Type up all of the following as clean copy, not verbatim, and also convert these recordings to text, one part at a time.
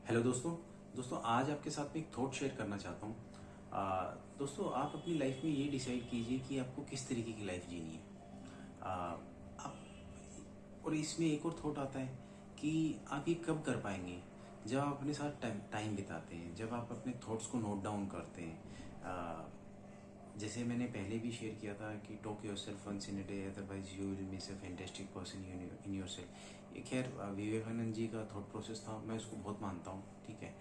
Hello दोस्तों। आज आपके साथ में एक थॉट शेयर करना चाहता हूँ। दोस्तों, आप अपनी लाइफ में ये डिसाइड कीजिए कि आपको किस तरीके की लाइफ जीनी है। आ, आप और इसमें एक और थॉट आता है कि आप ये कब कर पाएंगे, जब आप अपने साथ टाइम बिताते हैं, जब आप अपने थॉट्स को नोट डाउन करते हैं। जैसे मैंने पहले भी शेयर किया था कि talk yourself once in a day, otherwise you will miss a fantastic person in yourself. ये खैर विवेकानंद जी का थॉट प्रोसेस था, मैं उसको बहुत मानता हूँ। ठीक है,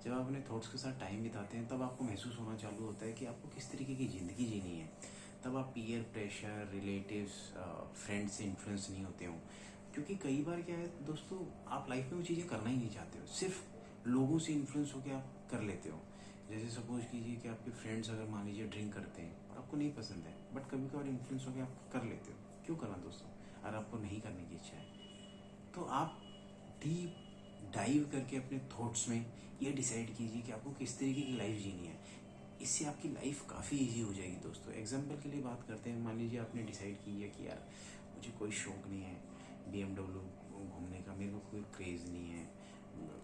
जब आप अपने थॉट्स के साथ टाइम बिताते हैं तब आपको महसूस होना चालू होता है कि आपको किस तरीके की ज़िंदगी जीनी है। तब आप पीयर प्रेशर, रिलेटिव्स, फ्रेंड्स से इन्फ्लुएंस नहीं होते हो। क्योंकि कई बार क्या है दोस्तों, आप लाइफ में वो चीज़ें करना ही नहीं चाहते हो, सिर्फ लोगों से इन्फ्लुएंस होकर आप कर लेते हो। जैसे सपोज कीजिए कि आपके फ्रेंड्स अगर मान लीजिए ड्रिंक करते हैं और आपको नहीं पसंद है, बट कभी कभार इन्फ्लुएंस होकर आप कर लेते हो। क्यों करना दोस्तों, अगर आपको नहीं करने की इच्छा है तो आप डीप डाइव करके अपने थॉट्स में ये डिसाइड कीजिए कि आपको किस तरीके की लाइफ जीनी है। इससे आपकी लाइफ काफ़ी इजी हो जाएगी दोस्तों। एग्जाम्पल के लिए बात करते हैं, मान लीजिए आपने डिसाइड किया कि यार मुझे कोई शौक नहीं है BMW घूमने का, मेरे को कोई क्रेज़ नहीं है,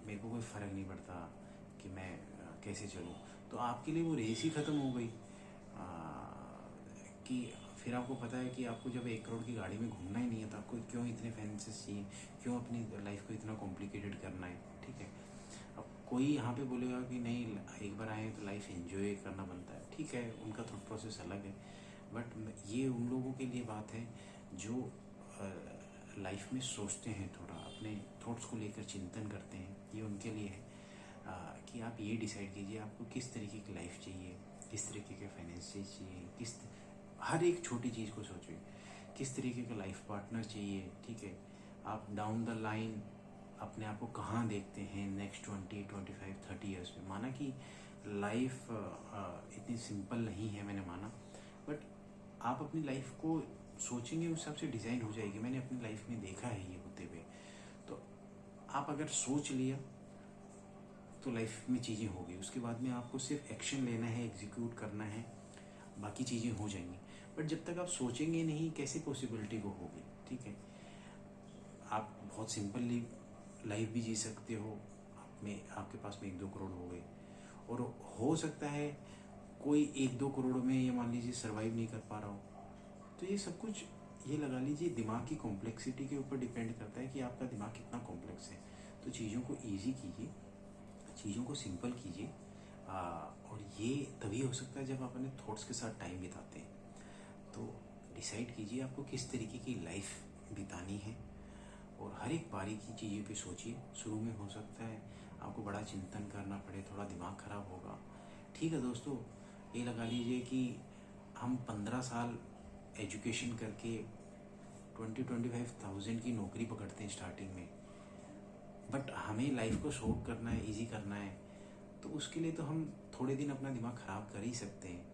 मेरे को कोई फ़र्क नहीं पड़ता कि मैं कैसे चलूँ। तो आपके लिए वो रेस ही ख़त्म हो गई। कि फिर आपको पता है कि आपको जब 1 करोड़ की गाड़ी में घूमना ही नहीं है तो आपको क्यों इतने फैंसेस चाहिए, क्यों अपनी लाइफ को इतना कॉम्प्लिकेटेड करना है। ठीक है, अब कोई यहाँ पे बोलेगा कि नहीं, एक बार आए तो लाइफ एंजॉय करना बनता है। ठीक है, उनका थॉट प्रोसेस अलग है, बट ये उन लोगों के लिए बात है जो लाइफ में सोचते हैं, थोड़ा अपने थॉट्स को लेकर चिंतन करते हैं। ये उनके लिए है कि आप ये डिसाइड कीजिए आपको किस तरीके की लाइफ चाहिए, किस तरीके के फाइनेंसेस चाहिए, हर एक छोटी चीज़ को सोचिए, किस तरीके का लाइफ पार्टनर चाहिए। ठीक है, आप डाउन द लाइन अपने आप को कहाँ देखते हैं नेक्स्ट 20, 25, 30 ईयर्स में। माना कि लाइफ इतनी सिंपल नहीं है, मैंने माना, बट आप अपनी लाइफ को सोचेंगे उस हिसाब से डिज़ाइन हो जाएगी। मैंने अपनी लाइफ में देखा है ये होते हुए। तो आप अगर सोच लिया तो लाइफ में चीज़ें होगी, उसके बाद में आपको सिर्फ एक्शन लेना है, एग्जीक्यूट करना है, बाकी चीज़ें हो जाएंगी। बट जब तक आप सोचेंगे नहीं, कैसे पॉसिबिलिटी वो होगी। ठीक है, आप बहुत सिंपल लाइफ भी जी सकते हो, आप में आपके पास में 1-2 करोड़ हो गए, और हो सकता है कोई 1-2 करोड़ में ये मान लीजिए सर्वाइव नहीं कर पा रहा हो। तो ये सब कुछ, ये लगा लीजिए, दिमाग की कॉम्प्लेक्सिटी के ऊपर डिपेंड करता है कि आपका दिमाग कितना कॉम्प्लेक्स है। तो चीज़ों को ईजी कीजिए, चीज़ों को सिंपल कीजिए। और ये तभी हो सकता है जब आप अपने थॉट्स के साथ टाइम बिताते हैं। तो डिसाइड कीजिए आपको किस तरीके की लाइफ बितानी है, और हर एक बारीकी चीज़ों पे सोचिए। शुरू में हो सकता है आपको बड़ा चिंतन करना पड़े, थोड़ा दिमाग ख़राब होगा। ठीक है दोस्तों, ये लगा लीजिए कि हम 15 साल एजुकेशन करके 20-25 थाउजेंड की नौकरी पकड़ते हैं स्टार्टिंग में, बट हमें लाइफ को शॉर्ट करना है, ईजी करना है, तो उसके लिए तो हम थोड़े दिन अपना दिमाग ख़राब कर ही सकते हैं।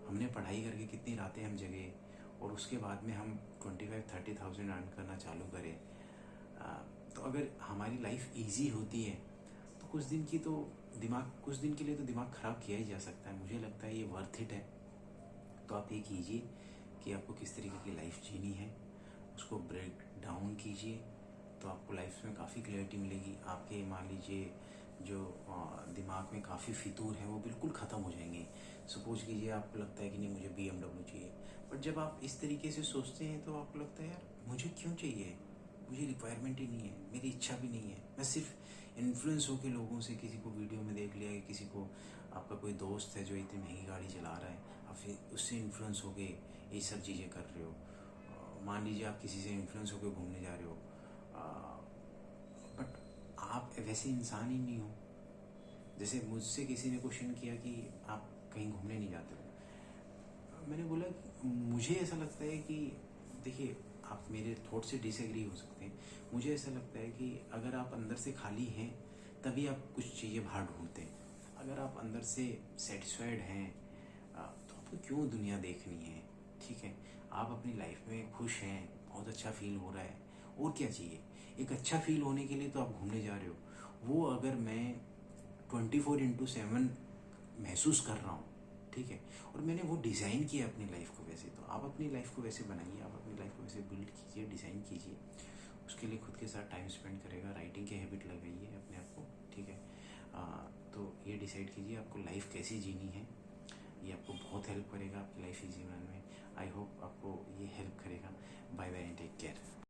हमने पढ़ाई करके कितनी रातें हम जगे, और उसके बाद में हम 25-30 थाउजेंड अर्न करना चालू करें। तो अगर हमारी लाइफ इजी होती है तो कुछ दिन के लिए तो दिमाग ख़राब किया ही जा सकता है। मुझे लगता है ये वर्थ इट है। तो आप ये कीजिए कि आपको किस तरीके की लाइफ जीनी है, उसको ब्रेक डाउन कीजिए, तो आपको लाइफ में काफ़ी क्लैरिटी मिलेगी। आपके मान लीजिए जो दिमाग में काफ़ी फितूर हैं वो बिल्कुल ख़त्म हो जाएंगे। सपोज कीजिए आपको लगता है कि नहीं मुझे BMW चाहिए, बट जब आप इस तरीके से सोचते हैं तो आपको लगता है यार मुझे क्यों चाहिए, मुझे रिक्वायरमेंट ही नहीं है, मेरी इच्छा भी नहीं है। मैं सिर्फ इन्फ्लुएंस होकर लोगों से, किसी को वीडियो में देख लिया, किसी को, आपका कोई दोस्त है जो इतनी महंगी गाड़ी चला रहा है, आप फिर उससे इन्फ्लुएंस होके ये सब चीज़ें कर रहे हो। मान लीजिए आप किसी से इन्फ्लुएंस होकर घूमने जा रहे हो, बट आप वैसे इंसान ही नहीं हो। जैसे मुझसे किसी ने क्वेश्चन किया कि आप कहीं घूमने नहीं जाते हो, मैंने बोला कि मुझे ऐसा लगता है कि, देखिए आप मेरे थॉट से डिसएग्री हो सकते हैं, मुझे ऐसा लगता है कि अगर आप अंदर से खाली हैं तभी आप कुछ चीज़ें बाहर ढूंढते हैं। अगर आप अंदर से सेटिस्फाइड हैं तो आपको क्यों दुनिया देखनी है। ठीक है, आप अपनी लाइफ में खुश हैं, बहुत अच्छा फील हो रहा है, और क्या चाहिए। एक अच्छा फील होने के लिए तो आप घूमने जा रहे हो, वो अगर मैं 24/7 महसूस कर रहा हूँ, ठीक है, और मैंने वो डिज़ाइन किया अपनी लाइफ को वैसे, तो आप अपनी लाइफ को वैसे बनाइए, आप अपनी लाइफ को वैसे बिल्ड कीजिए, डिज़ाइन कीजिए। उसके लिए खुद के साथ टाइम स्पेंड करेगा, राइटिंग की हैबिट लगाइए अपने आप को। ठीक है, डिसाइड कीजिए आपको लाइफ कैसी जीनी है। ये आपको बहुत हेल्प करेगा आपकी लाइफ इजी बनाने में। I hope